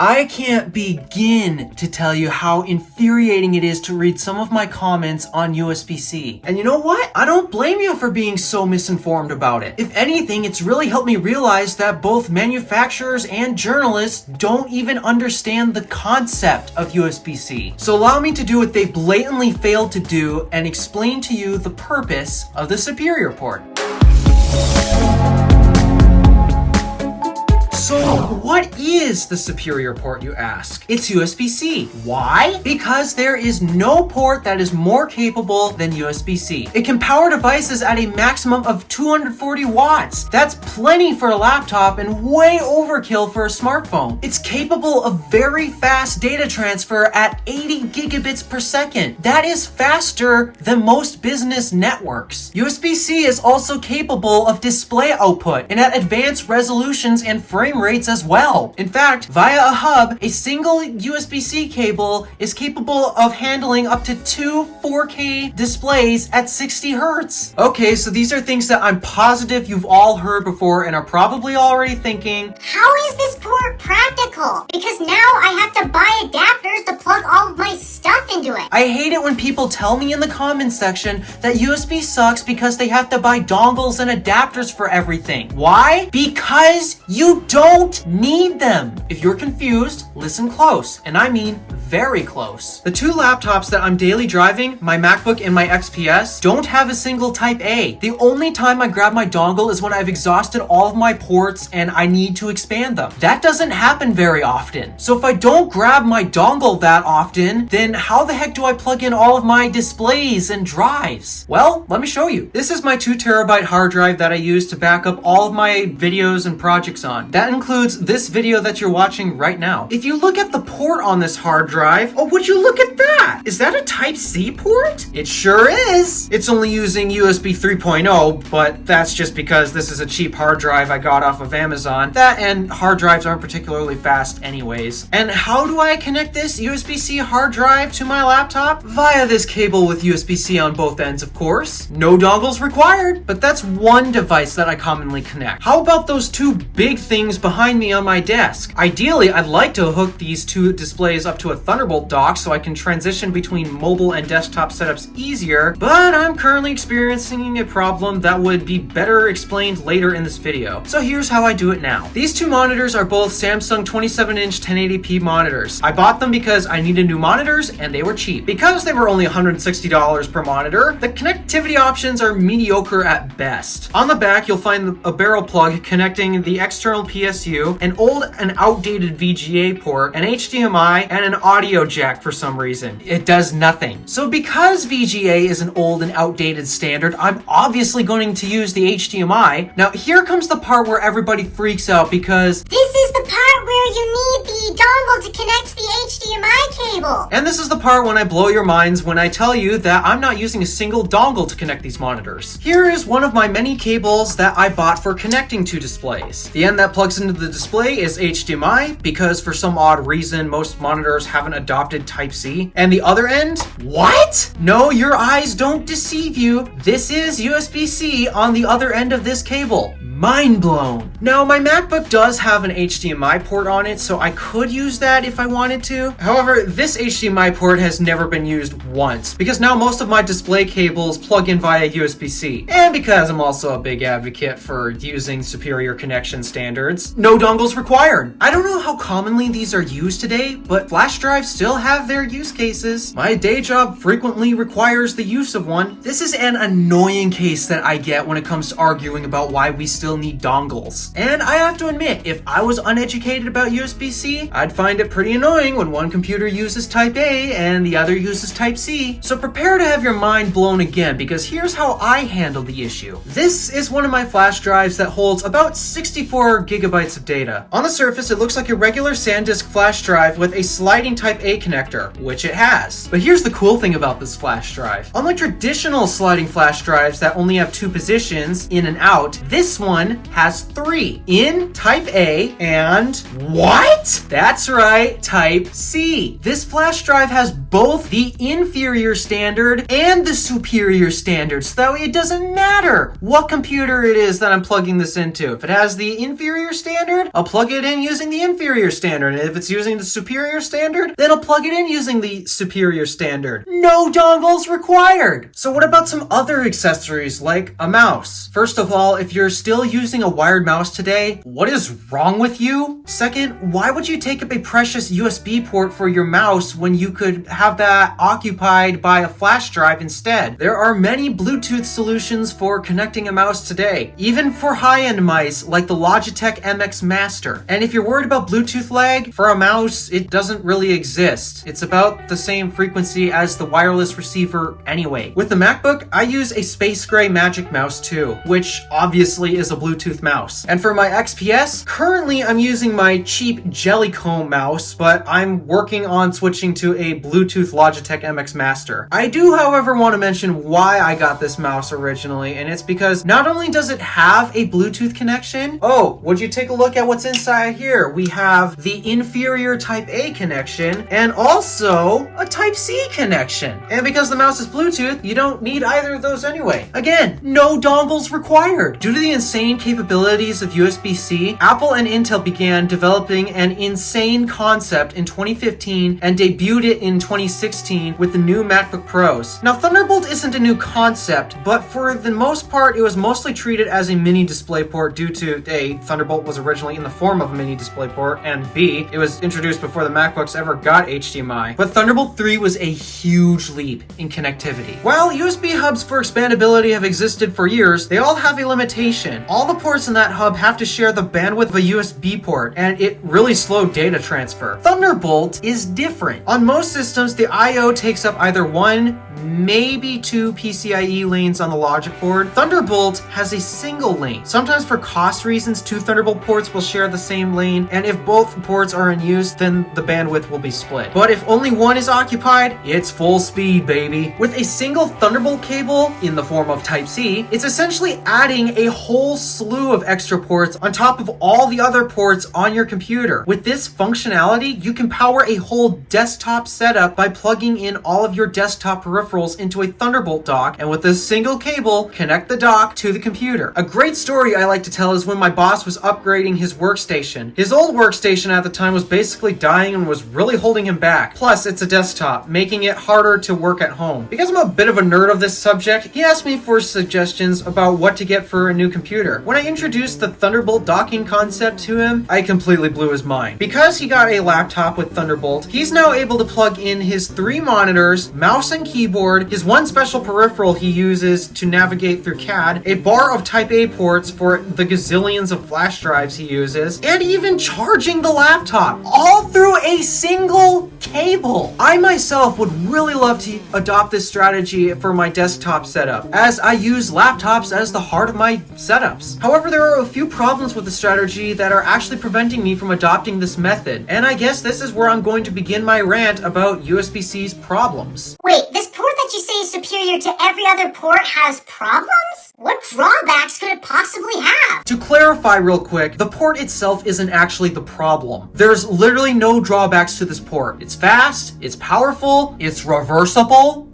I can't begin to tell you how infuriating it is to read some of my comments on USB-C. And you know what? I don't blame you for being so misinformed about it. If anything, it's really helped me realize that both manufacturers and journalists don't even understand the concept of USB-C. So allow me to do what they blatantly failed to do and explain to you the purpose of the superior port. So what is the superior port, you ask? It's USB-C. Why? Because there is no port that is more capable than USB-C. It can power devices at a maximum of 240 watts. That's plenty for a laptop and way overkill for a smartphone. It's capable of very fast data transfer at 80 gigabits per second. That is faster than most business networks. USB-C is also capable of display output and at advanced resolutions and frame rates as well. In fact, via a hub, a single USB-C cable is capable of handling up to 2 4K displays at 60 Hertz. Okay, so these are things that I'm positive you've all heard before and are probably already thinking, how is this port practical? Because now I have to buy adapters to plug all of my stuff into it. I hate it when people tell me in the comments section that USB sucks because they have to buy dongles and adapters for everything. Why? Because you don't need them. If you're confused, listen close, and I mean very close. The two laptops that I'm daily driving, my MacBook and my XPS, don't have a single Type A. The only time I grab my dongle is when I've exhausted all of my ports and I need to expand them. That doesn't happen very often. So if I don't grab my dongle that often, then how the heck do I plug in all of my displays and drives? Well, let me show you. This is my 2 terabyte hard drive that I use to back up all of my videos and projects on. That includes this video that you're watching right now. If you look at the port on this hard drive, oh, would you look at that? Is that a Type-C port? It sure is. It's only using USB 3.0, but that's just because this is a cheap hard drive I got off of Amazon. That and hard drives aren't particularly fast anyways. And how do I connect this USB-C hard drive to my laptop? Via this cable with USB-C on both ends, of course. No dongles required, but that's one device that I commonly connect. How about those two big things behind me on my desk? Ideally, I'd like to hook these two displays up to a Thunderbolt dock so I can transition between mobile and desktop setups easier, but I'm currently experiencing a problem that would be better explained later in this video. So here's how I do it now. These two monitors are both Samsung 27-inch 1080p monitors. I bought them because I needed new monitors and they were cheap. Because they were only $160 per monitor, the connectivity options are mediocre at best. On the back, you'll find a barrel plug connecting the external PSU, an old and outdated VGA port, an HDMI, and an audio jack for some reason. It does nothing. So because VGA is an old and outdated standard, I'm obviously going to use the HDMI. Now here comes the part where everybody freaks out because this is the part where you need the dongle to connect the HDMI cable. And this is the part when I blow your minds when I tell you that I'm not using a single dongle to connect these monitors. Here is one of my many cables that I bought for connecting two displays. The end that plugs into the display is HDMI because for some odd reason most monitors haven't adopted Type-C. And the other end? What? No, your eyes don't deceive you. This is USB-C on the other end of this cable. Mind blown. Now, my MacBook does have an HDMI port on it, so I could use that if I wanted to. However, this HDMI port has never been used once, because now most of my display cables plug in via USB-C. And because I'm also a big advocate for using superior connection standards, no dongles required. I don't know how commonly these are used today, but flash drives still have their use cases. My day job frequently requires the use of one. This is an annoying case that I get when it comes to arguing about why we still need dongles. And I have to admit, if I was uneducated about USB-C, I'd find it pretty annoying when one computer uses Type A and the other uses Type-C. So prepare to have your mind blown again, because here's how I handle the issue. This is one of my flash drives that holds about 64 gigabytes of data. On the surface, it looks like a regular SanDisk flash drive with a sliding Type A connector, which it has. But here's the cool thing about this flash drive. Unlike traditional sliding flash drives that only have 2 positions, in and out, this one has 3. In, Type A, and what? That's right, Type-C. This This flash drive has both the inferior standard and the superior standard, so that way it doesn't matter what computer it is that I'm plugging this into. If it has the inferior standard, I'll plug it in using the inferior standard. And if it's using the superior standard, then I'll plug it in using the superior standard. No dongles required. So what about some other accessories like a mouse? First of all, if you're still using a wired mouse today, what is wrong with you? Second, why would you take up a precious USB port for your mouse when you could have that occupied by a flash drive instead? There are many Bluetooth solutions for connecting a mouse today, even for high-end mice like the Logitech MX Master. And if you're worried about Bluetooth lag, for a mouse, it doesn't really exist. It's about the same frequency as the wireless receiver anyway. With the MacBook, I use a Space Gray Magic Mouse too, which obviously is a Bluetooth mouse. And for my XPS, currently I'm using my cheap Jellycomb mouse, but I'm working on switching to a Bluetooth Logitech MX Master. I do, however, want to mention why I got this mouse originally, and it's because not only does it have a Bluetooth connection, would you take a look at what's inside here? We have the inferior Type A connection and also a Type C connection. And because the mouse is Bluetooth, you don't need either of those anyway. Again, no dongles required. Due to the insane capabilities of USB-C, Apple and Intel began developing an insane concept in 2015 and debuted it in 2016 with the new MacBook Pros. Now, Thunderbolt isn't a new concept, but for the most part, it was mostly treated as a mini DisplayPort due to A, Thunderbolt was originally in the form of a mini DisplayPort, and B, it was introduced before the MacBooks ever got HDMI. But Thunderbolt 3 was a huge leap in connectivity. While USB hubs for expandability have existed for years, they all have a limitation. All the ports in that hub have to share the bandwidth of a USB port, and it really slowed data transfer. Thunderbolt is different. On most systems, the I/O takes up either one, maybe two PCIe lanes on the logic board. Thunderbolt has a single lane. Sometimes for cost reasons, two Thunderbolt ports will share the same lane, and if both ports are in use, then the bandwidth will be split. But if only one is occupied, it's full speed, baby. With a single Thunderbolt cable in the form of Type-C, it's essentially adding a whole slew of extra ports on top of all the other ports on your computer. With this functionality, you can power a whole desktop setup by plugging in all of your desktop peripherals into a Thunderbolt dock, and with a single cable, connect the dock to the computer. A great story I like to tell is when my boss was upgrading his workstation. His old workstation at the time was basically dying and was really holding him back. Plus, it's a desktop, making it harder to work at home. Because I'm a bit of a nerd of this subject, he asked me for suggestions about what to get for a new computer. When I introduced the Thunderbolt docking concept to him, I completely blew his mind. Because he got a laptop with Thunderbolt, he's now able to plug in his 3 monitors, mouse and keyboard, his one special peripheral he uses to navigate through CAD, a bar of Type A ports for the gazillions of flash drives he uses, and even charging the laptop, all through a single cable. I myself would really love to adopt this strategy for my desktop setup, as I use laptops as the heart of my setups. However, there are a few problems with the strategy that are actually preventing me from adopting this method, and I guess this is where I'm going to begin my rant about USB-C's problems. Wait, this port that you say is superior to every other port has problems? What drawbacks could it possibly have? To clarify real quick, the port itself isn't actually the problem. There's literally no drawbacks to this port. It's fast, it's powerful, it's reversible.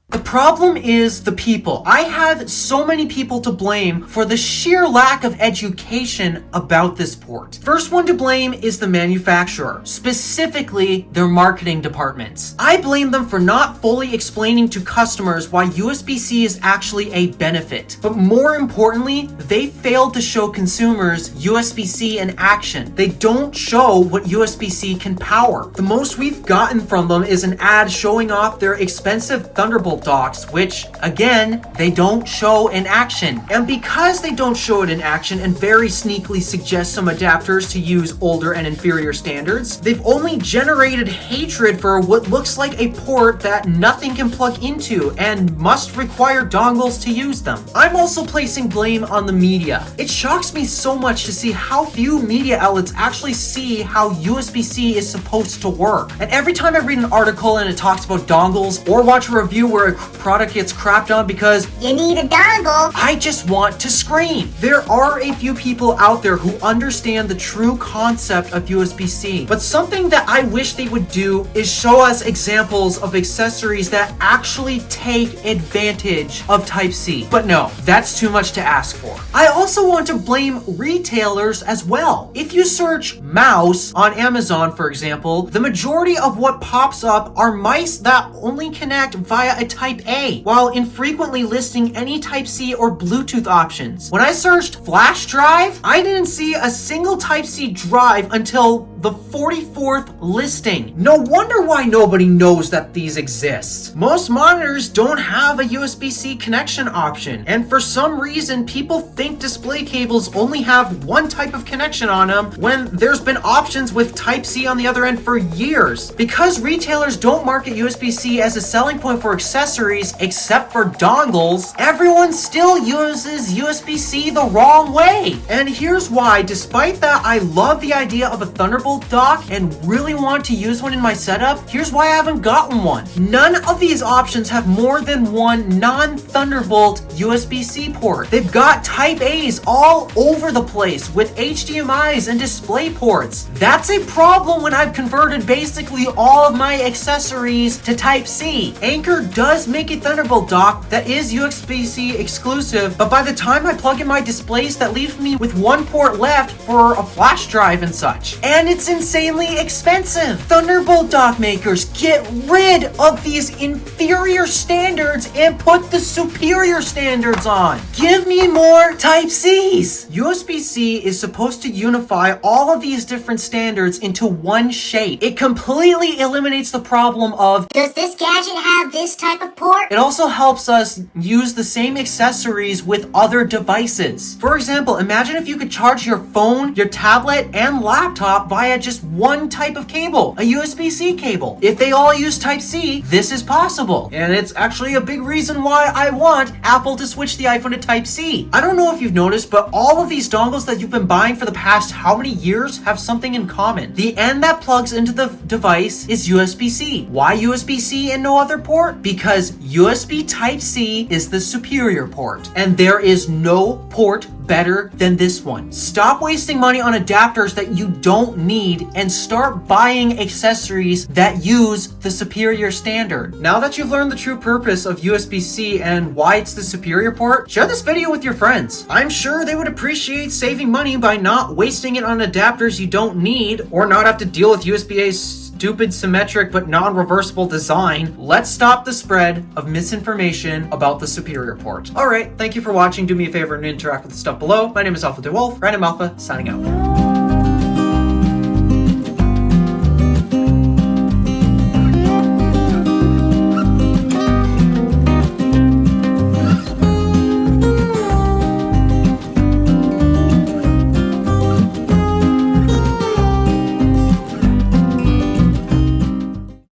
The problem is the people. I have so many people to blame for the sheer lack of education about this port. First one to blame is the manufacturer, specifically their marketing departments. I blame them for not fully explaining to customers why USB-C is actually a benefit. But more importantly, they failed to show consumers USB-C in action. They don't show what USB-C can power. The most we've gotten from them is an ad showing off their expensive Thunderbolt docks, which, again, they don't show in action. And because they don't show it in action and very sneakily suggest some adapters to use older and inferior standards, they've only generated hatred for what looks like a port that nothing can plug into and must require dongles to use them. I'm also placing blame on the media. It shocks me so much to see how few media outlets actually see how USB-C is supposed to work. And every time I read an article and it talks about dongles, or watch a review where a product gets crapped on because you need a dongle. I just want to scream. There are a few people out there who understand the true concept of USB-C, but something that I wish they would do is show us examples of accessories that actually take advantage of Type-C. But no, that's too much to ask for. I also want to blame retailers as well. If you search mouse on Amazon, for example, the majority of what pops up are mice that only connect via a Type A, while infrequently listing any Type-C or Bluetooth options. When I searched flash drive, I didn't see a single Type-C drive until the 44th listing. No wonder why nobody knows that these exist. Most monitors don't have a USB-C connection option, and for some reason people think display cables only have one type of connection on them when there's been options with Type-C on the other end for years. Because retailers don't market USB-C as a selling point for accessories except for dongles, everyone still uses USB-C the wrong way. And here's why. Despite that, I love the idea of a Thunderbolt dock and really want to use one in my setup. Here's why I haven't gotten one. None of these options have more than one non-Thunderbolt USB-C port. They've got Type A's all over the place with HDMI's and display ports. That's a problem when I've converted basically all of my accessories to Type-C. Anker does make a Thunderbolt dock that is USB-C exclusive, but by the time I plug in my displays, that leaves me with one port left for a flash drive and such. And it's insanely expensive. Thunderbolt dock makers, get rid of these inferior standards and put the superior standards on. Give me more Type-C's. USB-C is supposed to unify all of these different standards into one shape. It completely eliminates the problem of, does this gadget have this type of port? it also helps us use the same accessories with other devices. For example, imagine if you could charge your phone, your tablet, and laptop via just one type of cable, a USB-C cable. If they all use Type-C, this is possible. And it's actually a big reason why I want Apple to switch the iPhone to Type-C. I don't know if you've noticed, but all of these dongles that you've been buying for the past how many years have something in common. The end that plugs into the device is USB-C. Why USB-C and no other port? Because USB Type-C is the superior port, and there is no port better than this one. Stop wasting money on adapters that you don't need and start buying accessories that use the superior standard. Now that you've learned the true purpose of USB-C and why it's the superior port, share this video with your friends. I'm sure they would appreciate saving money by not wasting it on adapters you don't need or not have to deal with USB-A's stupid symmetric but non-reversible design. Let's stop the spread of misinformation about the superior port. Alright, thank you for watching. Do me a favor and interact with the stuff below. My name is DeWolf, Random Alpha, signing out.